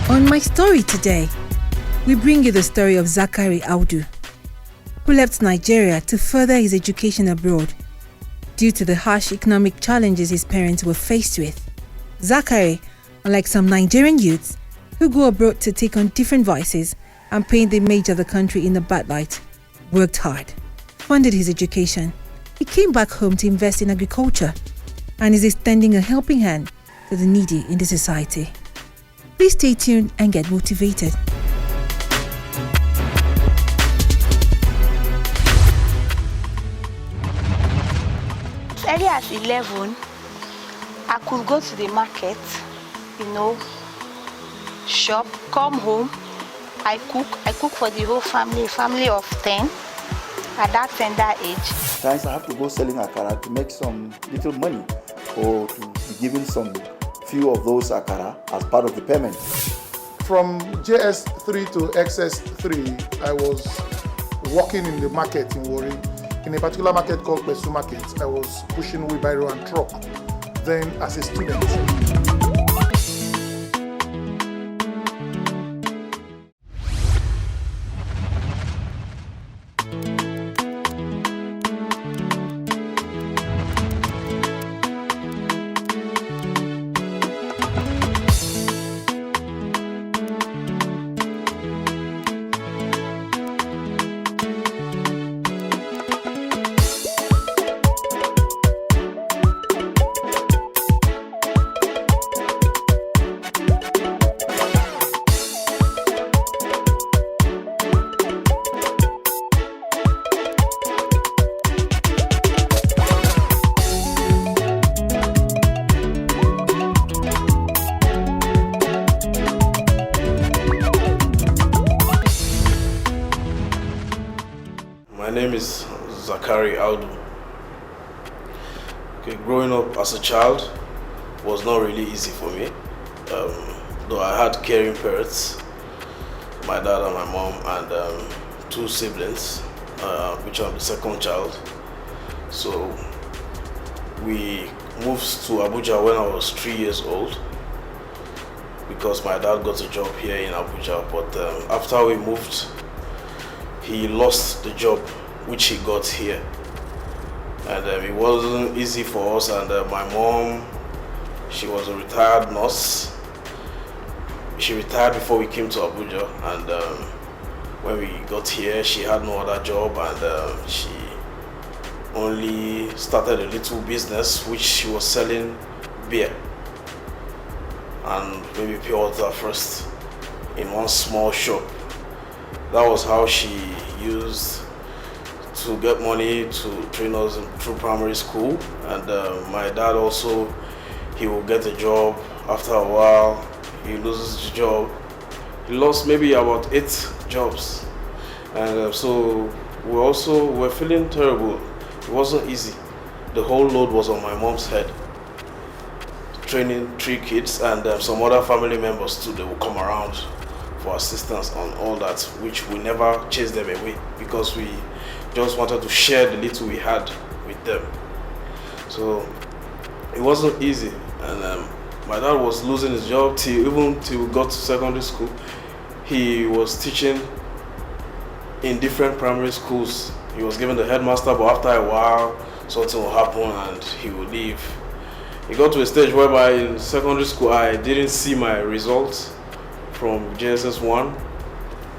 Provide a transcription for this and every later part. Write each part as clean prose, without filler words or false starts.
On My Story today, we bring you the story of Zachary Audu, who left Nigeria to further his education abroad due to the harsh economic challenges his parents were faced with. Zachary, unlike some Nigerian youths who go abroad to take on different vices and paint the image of the country in a bad light, worked hard, funded his education. He came back home to invest in agriculture and is extending a helping hand to the needy in the society. Please stay tuned and get motivated. As early as 11, I could go to the market, shop, come home. I cook for the whole family, a family of 10 at that tender age. Sometimes I have to go selling akara to make some little money or to be given some few of those akara as part of the payment. From JS3 to XS3, I was working in the market in Warri, in a particular market called Besu Market. I was pushing wheelbarrow and truck, then as a student. My name is Zachary Audu. Okay, growing up as a child was not really easy for me. Though I had caring parents, my dad and my mom, and two siblings, which I'm the second child. So we moved to Abuja when I was 3 years old because my dad got a job here in Abuja. But after we moved, he lost the job which he got here, and it wasn't easy for us. And my mom, she was a retired nurse. She retired before we came to Abuja, and when we got here, she had no other job, and she only started a little business which she was selling beer and maybe pure water first in one small shop. That was how she used to get money to train us through primary school. And my dad also, he will get a job. After a while, he loses the job. He lost maybe about 8 jobs. And so we're feeling terrible. It wasn't easy. The whole load was on my mom's head. Training 3 kids and some other family members too, they will come around for assistance on all that, which we never chased them away because we just wanted to share the little we had with them. So it wasn't easy, and my dad was losing his job till we got to secondary school. He was teaching in different primary schools. He was given the headmaster, but after a while something will happen and he will leave. He got to a stage whereby in secondary school I didn't see my results from JSS 1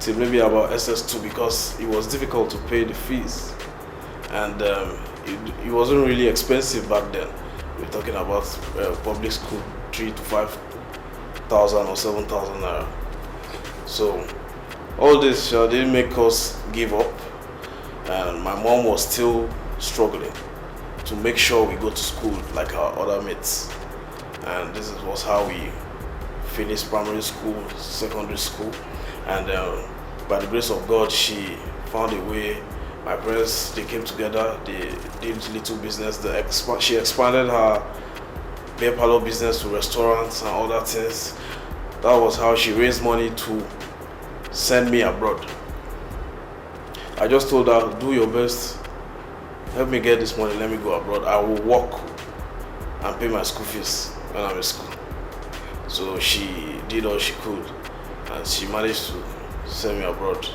till maybe about SS2 because it was difficult to pay the fees, and it wasn't really expensive back then. We're talking about public school, 3,000 to 5,000 or 7,000 naira. So all this didn't make us give up, and my mom was still struggling to make sure we go to school like our other mates, and this was how we finished primary school, secondary school, and by the grace of God, she found a way. My parents, they came together, they did little business. She expanded her beer parlor business to restaurants and other things. That was how she raised money to send me abroad. I just told her, do your best, help me get this money, let me go abroad. I will work and pay my school fees when I'm in school. So she did all she could. and she managed to send me abroad.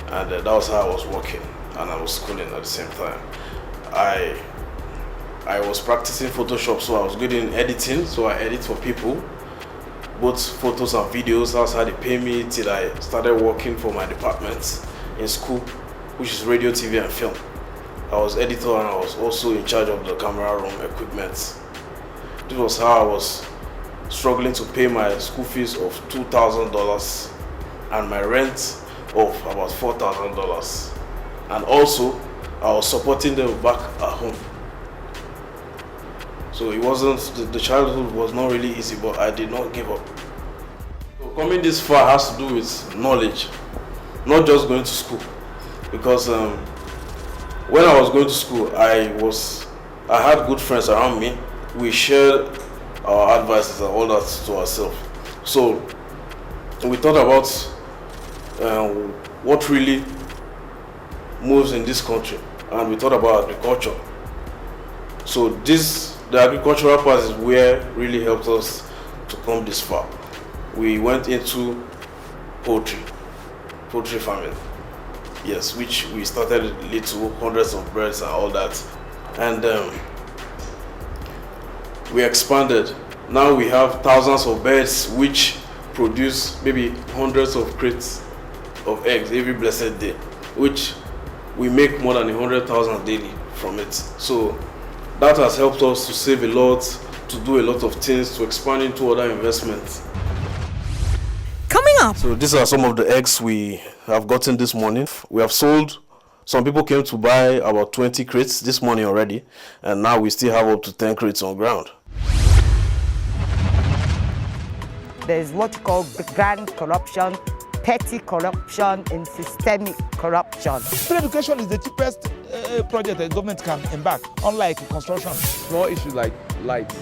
And that was how I was working, and I was schooling at the same time. I was practicing Photoshop, so I was good in editing, so I edit for people, both photos and videos. That's how they pay me till I started working for my department in school, which is radio, TV and film. I was editor and I was also in charge of the camera room equipment. This was how I was struggling to pay my school fees of $2,000 and my rent of about $4,000. And also, I was supporting them back at home. So it wasn't, the childhood was not really easy, but I did not give up. So coming this far has to do with knowledge, not just going to school. Because when I was going to school, I had good friends around me. We shared our advices and all that to ourselves. So we thought about what really moves in this country, and we thought about agriculture. So the agricultural part is where really helped us to come this far. We went into poultry farming. Yes, which we started little, hundreds of birds and all that. And we expanded. Now we have thousands of birds which produce maybe hundreds of crates of eggs every blessed day, which we make more than 100,000 daily from it. So that has helped us to save a lot, to do a lot of things, to expand into other investments. Coming up. So these are some of the eggs we have gotten this morning. We have sold, some people came to buy about 20 crates this morning already, and now we still have up to 10 crates on ground. There's what you call grand corruption, petty corruption, and systemic corruption. Free education is the cheapest project the government can embark, unlike construction. Small issues like light,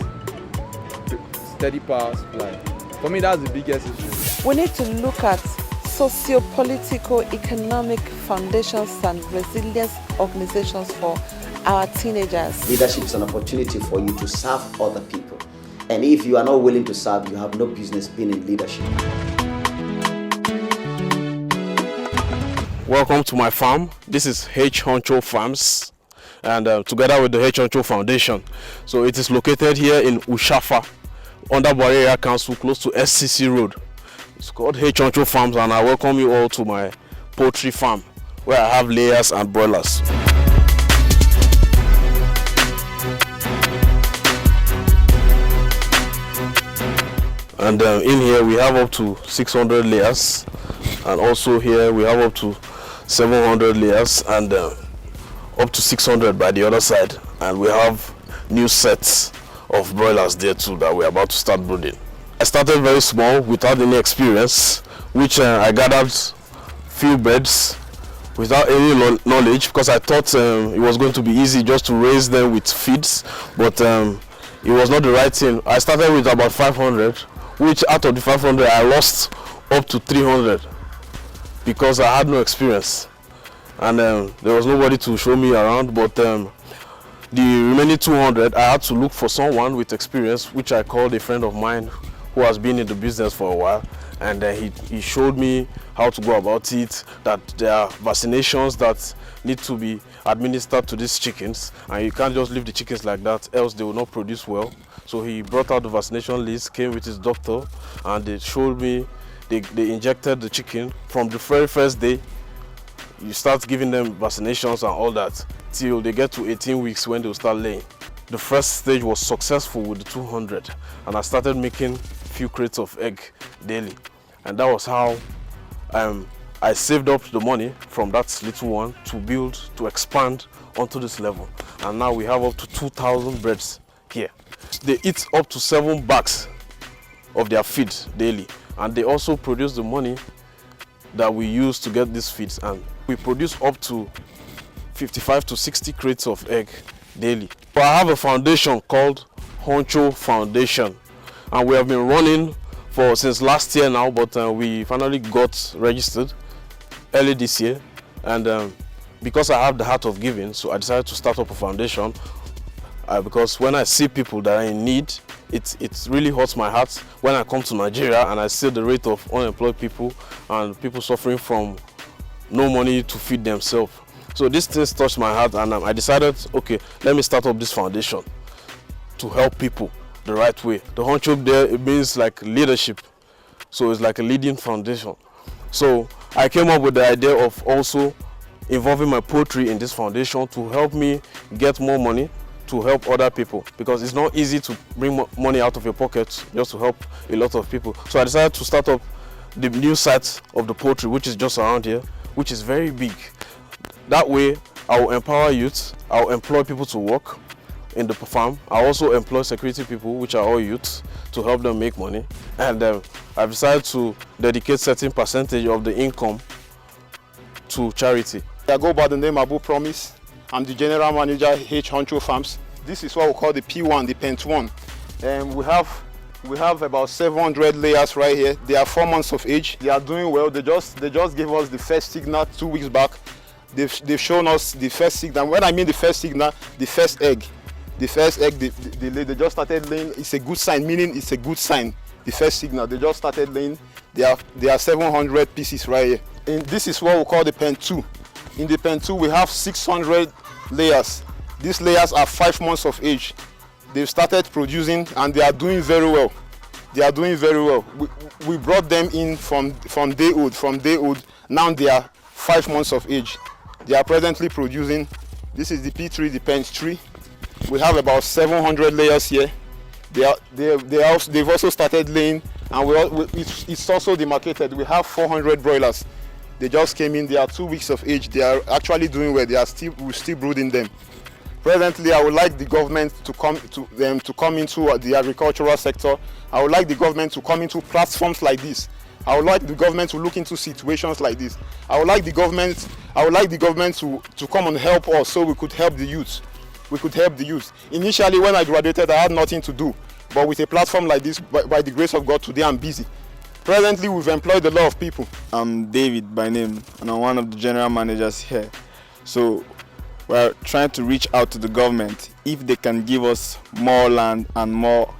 steady power supply. For me, that's the biggest issue. We need to look at socio-political, economic foundations and resilience organizations for our teenagers. Leadership is an opportunity for you to serve other people. And if you are not willing to serve, you have no business being in leadership. Welcome to my farm. This is H-Huncho Farms, and together with the H-Huncho Foundation. So it is located here in Ushafa, under Buhari Area Council, close to SCC Road. It's called H-Huncho Farms, and I welcome you all to my poultry farm, where I have layers and broilers. And in here we have up to 600 layers, and also here we have up to 700 layers, and up to 600 by the other side. And we have new sets of broilers there too that we're about to start brooding. I started very small without any experience, which I gathered few birds without any knowledge, because I thought it was going to be easy just to raise them with feeds, but it was not the right thing. I started with about 500, which out of the 500 I lost up to 300 because I had no experience, and there was nobody to show me around. But the remaining 200 I had to look for someone with experience, which I called a friend of mine who has been in the business for a while, and he showed me how to go about it, that there are vaccinations that need to be administered to these chickens, and you can't just leave the chickens like that, else they will not produce well. So he brought out the vaccination list, came with his doctor, and they showed me, they injected the chicken from the very first day. You start giving them vaccinations and all that till they get to 18 weeks when they'll start laying. The first stage was successful with the 200, and I started making few crates of egg daily, and that was how I saved up the money from that little one to expand onto this level. And now we have up to 2,000 birds here. They eat up to 7 bags of their feed daily, and they also produce the money that we use to get these feeds, and we produce up to 55 to 60 crates of egg daily. But I have a foundation called Huncho Foundation, and we have been running since last year now, but we finally got registered early this year, and because I have the heart of giving, so I decided to start up a foundation, because when I see people that are in need it really hurts my heart when I come to Nigeria and I see the rate of unemployed people and people suffering from no money to feed themselves. So these things touched my heart, and I decided, okay, let me start up this foundation to help people the right way. The H-Huncho there, it means like leadership. So it's like a leading foundation. So I came up with the idea of also involving my poetry in this foundation to help me get more money to help other people, because it's not easy to bring money out of your pocket just to help a lot of people. So I decided to start up the new site of the poetry, which is just around here, which is very big. That way I will empower youth, I will employ people to work in the farm. I also employ security people, which are all youths, to help them make money. And I've decided to dedicate certain percentage of the income to charity. I go by the name Abu Promise. I'm the general manager H-Huncho Farms. This is what we call the P1, the Pent 1. We have about 700 layers right here. They are 4 months of age. They are doing well. They just gave us the first signal 2 weeks back. They've shown us the first signal. When I mean the first signal, the first egg. The first egg they just started laying. It's a good sign, meaning it's a good sign. The first signal, they just started laying. There are 700 pieces right here. And this is what we call the Pen 2. In the Pen 2, we have 600 layers. These layers are 5 months of age. They've started producing and they are doing very well. They are doing very well. We brought them in from dayhood. Now they are 5 months of age. They are presently producing. This is the P3, the Pen 3. We have about 700 layers here. They've also started laying, and it's also demarcated. We have 400 broilers. They just came in. They are 2 weeks of age. They are actually doing well. We're still brooding them. Presently, I would like the government to come into the agricultural sector. I would like the government to come into platforms like this. I would like the government to look into situations like this. I would like the government to come and help us so we could help the youth. We could help the youth. Initially, when I graduated, I had nothing to do. But with a platform like this, by the grace of God, today I'm busy. Presently, we've employed a lot of people. I'm David by name, and I'm one of the general managers here. So we're trying to reach out to the government if they can give us more land and more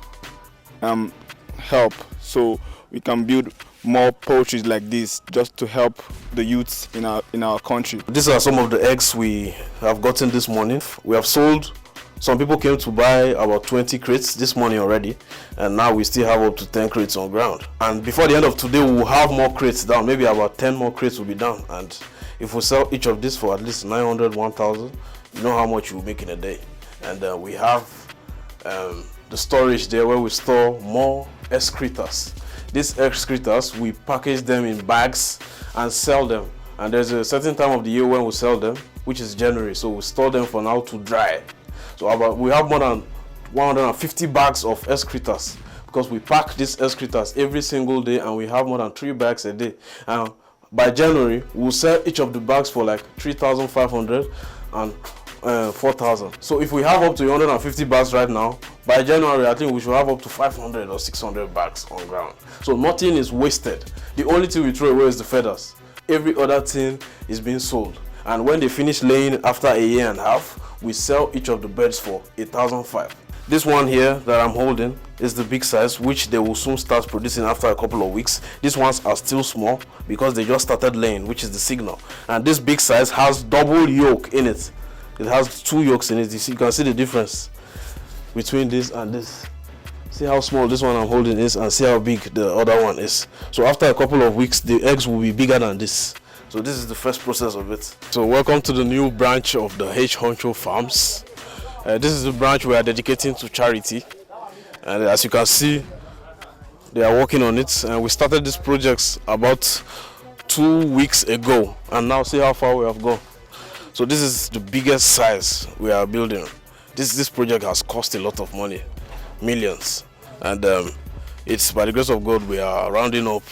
help, so we can build more poultry like this, just to help the youths in our country. These are some of the eggs we have gotten this morning. We have sold. Some people came to buy about 20 crates this morning already, and now we still have up to 10 crates on ground. And before the end of today, we will have more crates down. Maybe about 10 more crates will be down. And if we sell each of these for at least 900, 1,000, you know how much you will make in a day. And we have the storage there where we store more excretors. These excretors, we package them in bags and sell them. And there's a certain time of the year when we sell them, which is January. So we store them for now to dry. So we have more than 150 bags of excretors, because we pack these excretors every single day, and we have more than 3 bags a day. And by January, we'll sell each of the bags for like 3,500 and 4,000. So if we have up to 150 bags right now, by January I think we should have up to 500 or 600 bags on ground. So nothing is wasted. The only thing we throw away is the feathers. Every other thing is being sold. And when they finish laying after a year and a half, we sell each of the birds for 1,500. This one here that I'm holding is the big size, which they will soon start producing after a couple of weeks. These ones are still small because they just started laying, which is the signal. And this big size has double yolk in it. It has 2 yolks in it. You can see the difference between this and this. See how small this one I'm holding is, and see how big the other one is. So after a couple of weeks, the eggs will be bigger than this. So this is the first process of it. So welcome to the new branch of the H-Huncho Farms. This is the branch we are dedicating to charity. And as you can see, they are working on it. And we started this project about 2 weeks ago. And now see how far we have gone. So this is the biggest size we are building. This project has cost a lot of money, millions. And it's by the grace of God we are rounding up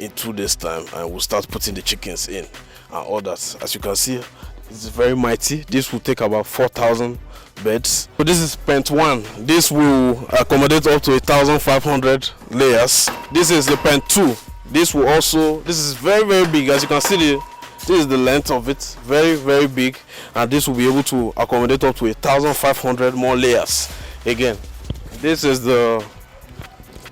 in 2 days time, and we'll start putting the chickens in and all that. As you can see, it's very mighty. This will take about 4,000 beds. So this is Pent 1. This will accommodate up to 1,500 layers. This is the Pent 2. This is very, very big. As you can see, this is the length of it, very, very big, and this will be able to accommodate up to 1,500 more layers. Again, this is the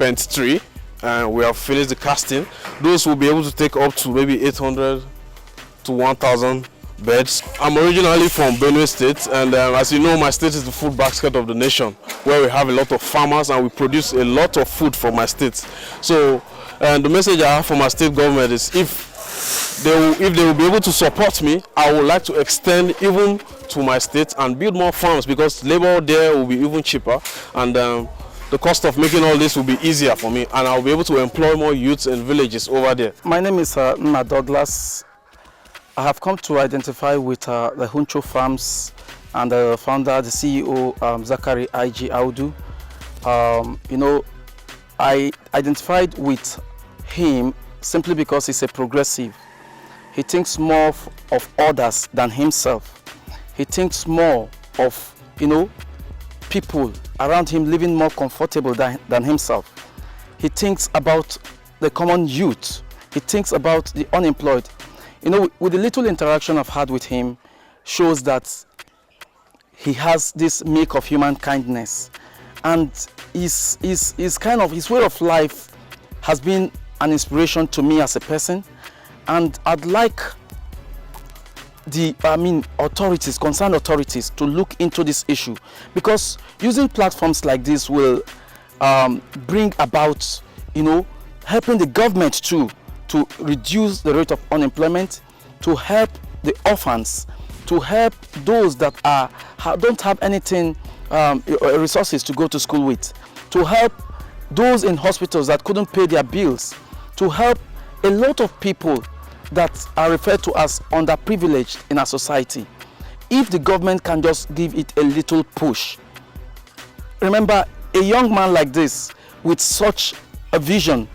Pent 3, and we have finished the casting. Those will be able to take up to maybe 800 to 1,000 beds. I'm originally from Benue State, and as you know, my state is the food basket of the nation, where we have a lot of farmers and we produce a lot of food from my state. So the message I have for my state government is if they will be able to support me, I would like to extend even to my state and build more farms, because labor there will be even cheaper, and the cost of making all this will be easier for me, and I'll be able to employ more youths in villages over there. My name is Nna Douglas. I have come to identify with the H-Huncho Farms and the founder, the CEO, Zachary Aiji Audu. You know, I identified with him simply because he's a progressive. He thinks more of others than himself. He thinks more of, you know, people around him living more comfortable than himself. He thinks about the common youth. He thinks about the unemployed. You know, with the little interaction I've had with him, shows that he has this make of human kindness, and his way of life has been an inspiration to me as a person. And I'd like the authorities, concerned authorities, to look into this issue, because using platforms like this will bring about, you know, helping the government too, to reduce the rate of unemployment, to help the orphans, to help those that don't have anything, resources to go to school with, to help those in hospitals that couldn't pay their bills, to help a lot of people that are referred to as underprivileged in our society. If the government can just give it a little push. Remember, a young man like this with such a vision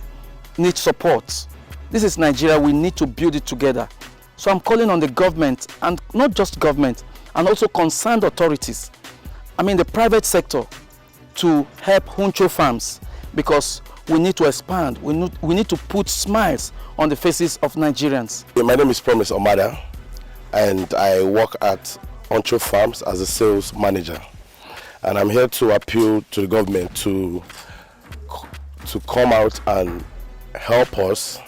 needs support. This is Nigeria, we need to build it together. So I'm calling on the government, and not just government, and also concerned authorities, the private sector, to help H-Huncho farms, because we need to expand. We need to put smiles on the faces of Nigerians. My name is Promise Omada, and I work at H-Huncho Farms as a sales manager. And I'm here to appeal to the government to come out and help us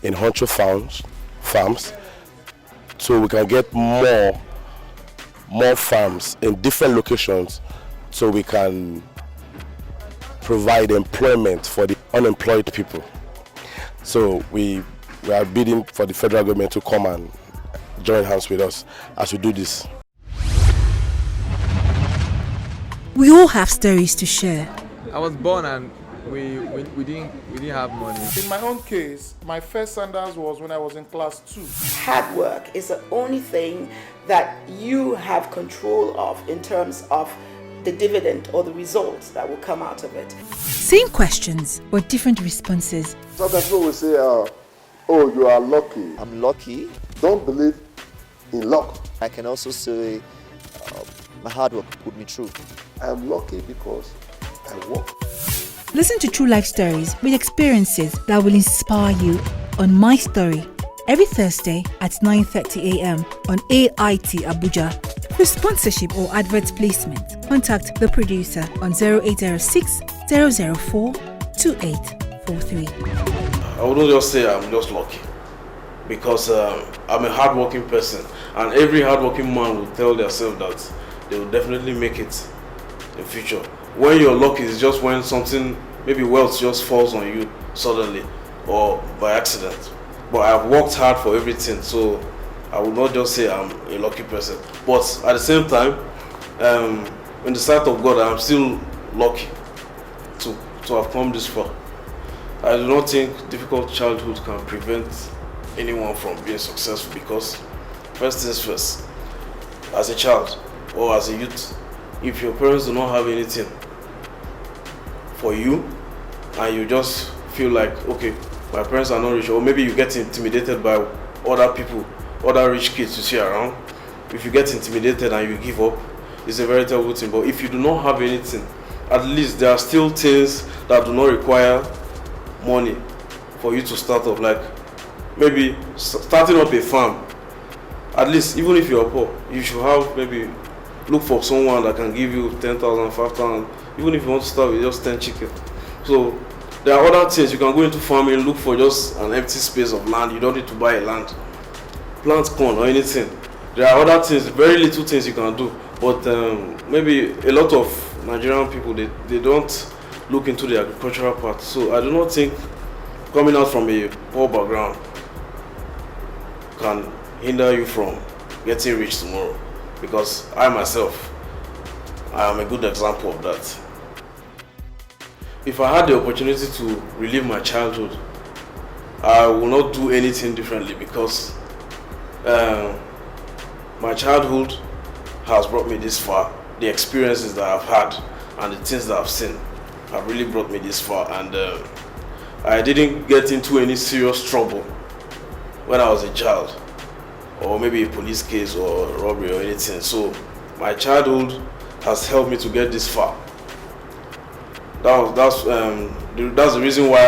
in H-Huncho farms, so we can get more farms in different locations, so we can provide employment for the unemployed people. So we are bidding for the federal government to come and join hands with us as we do this. We all have stories to share. I was born and we didn't have money. In my own case, my first sandals was when I was in class 2. Hard work is the only thing that you have control of in terms of the dividend or the results that will come out of it. Same questions, but different responses. Sometimes people will say, oh, you are lucky. I'm lucky. Don't believe in luck. I can also say my hard work put me through. I'm lucky because I work. Listen to true life stories with experiences that will inspire you on My Story every Thursday at 9:30 a.m. on AIT Abuja. For sponsorship or advert placement, contact the producer on 0806 004 2843. I wouldn't just say I'm just lucky, because I'm a hardworking person, and every hardworking man will tell themselves that they will definitely make it in future. When you're lucky is just when something, maybe wealth just falls on you suddenly or by accident. But I've worked hard for everything, so I would not just say I'm a lucky person. But at the same time, in the sight of God, I'm still lucky to have come this far. I do not think difficult childhood can prevent anyone from being successful, because first things first, as a child or as a youth, if your parents do not have anything for you and you just feel like, okay, my parents are not rich, or maybe you get intimidated by other people, other rich kids you see around. If you get intimidated and you give up, it's a very terrible thing. But if you do not have anything, at least there are still things that do not require money for you to start off, like maybe starting up a farm. At least, even if you're poor, you should have, maybe look for someone that can give you 10,000, 5,000, even if you want to start with just 10 chicken. So There are other things. You can go into farming, look for just an empty space of land. You don't need to buy a land, plant corn or anything. There are other things, very little things you can do. But maybe a lot of Nigerian people, they don't look into the agricultural part. So I do not think coming out from a poor background can hinder you from getting rich tomorrow. Because I myself, I am a good example of that. If I had the opportunity to relive my childhood, I will not do anything differently because my childhood has brought me this far. The experiences that I've had and the things that I've seen have really brought me this far. And I didn't get into any serious trouble when I was a child, or maybe a police case or robbery or anything. So my childhood has helped me to get this far. That's the reason why